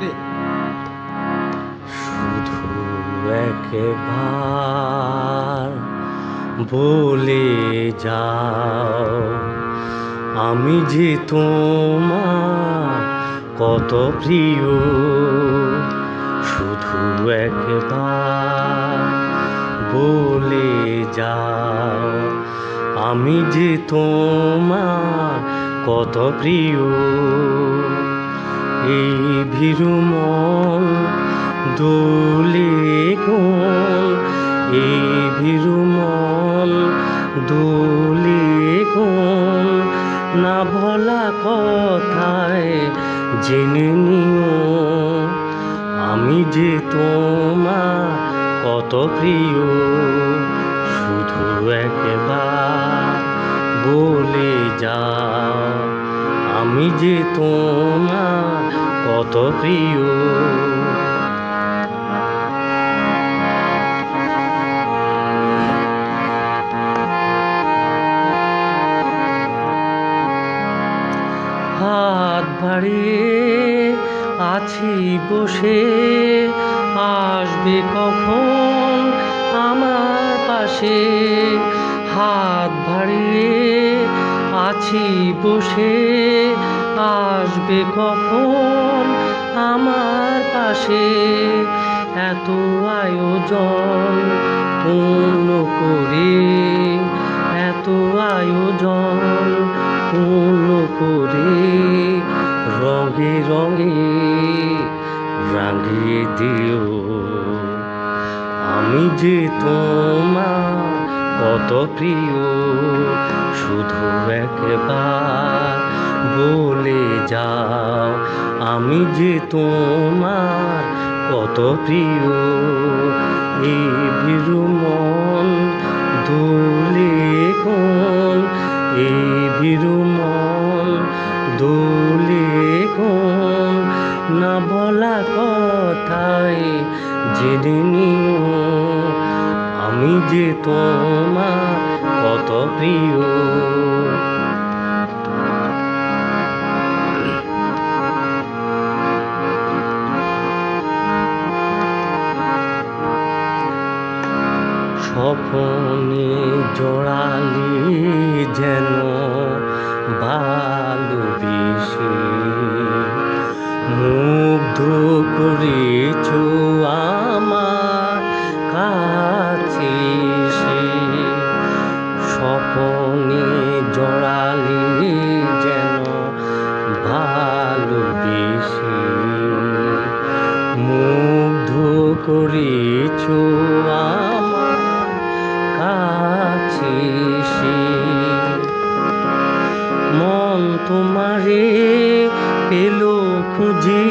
রে। শুধু একবার বলে যাও, আমি যে তোমার কত প্রিয়। শুধু একবার বলে যাও, আমি যে তোমার কত প্রিয়। এই ভীরু মন দোলে কোন, এই ভীরু মন দোলে কোন, না বলা কথায় জেনে নিও, আমি যে তোমার কত প্রিয়। শুধু একবার বলে যাও, আমি যে তোমার কত প্রিয়। হাত বাড়িয়ে আছি বসে, আসবে কখন আমার পাশে। হাত বাড়িয়ে আছি বসে, আসবে কখন আমার পাশে। এত আয়োজন পূর্ণ করে, এত আয়োজন পূর্ণ করে, রঙে রঙে রাঙিয়ে দিও, আমি যে তোমার কত প্রিয়। শুধু একবার বলে যাও, আমি যে তোমার কত প্রিয়। এই ভীরু মন দোলে কোন, এই ভীরু মন দোলে কোন, না বলা কথায় জেনে নিও, আমি যে তোমার কত প্রিয়। স্বপ্নে জড়ালি যেন ভালোবেসে, মুগ্ধ করেছ আমার কাছে এসে। স্বপ্নে জড়ালি যেন ভালোবেসে, মুগ্ধ করেছ আমার কাছে এসে। মন তোমারে পেল খুঁজি,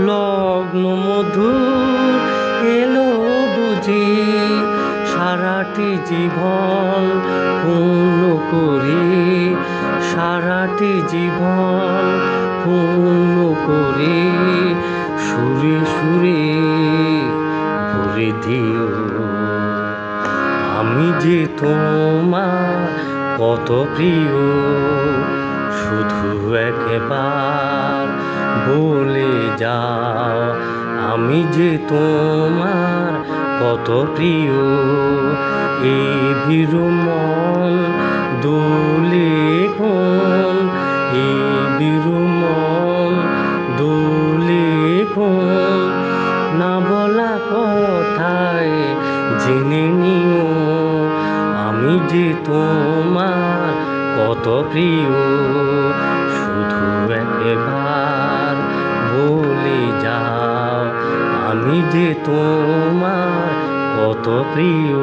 লগ্ন মধুর এলো বুঝি। সারাটি জীবন পূর্ণ করে, সারাটি জীবন পূর্ণ করে, সুরে সুরে ভরে দিও, আমি যে তোমার কত প্রিয়। শুধু একবার বলে যাও, আমি যে তোমার কত প্রিয়। এই ভীরু মন দোলে কোন, এই ভীরু মন দোলে কোন, না বলা কথায় জেনে নিও, আমি যে তোমার কত প্রিয়। শুধু একবার বলে যাও, আমি যে তোমার কত প্রিয়।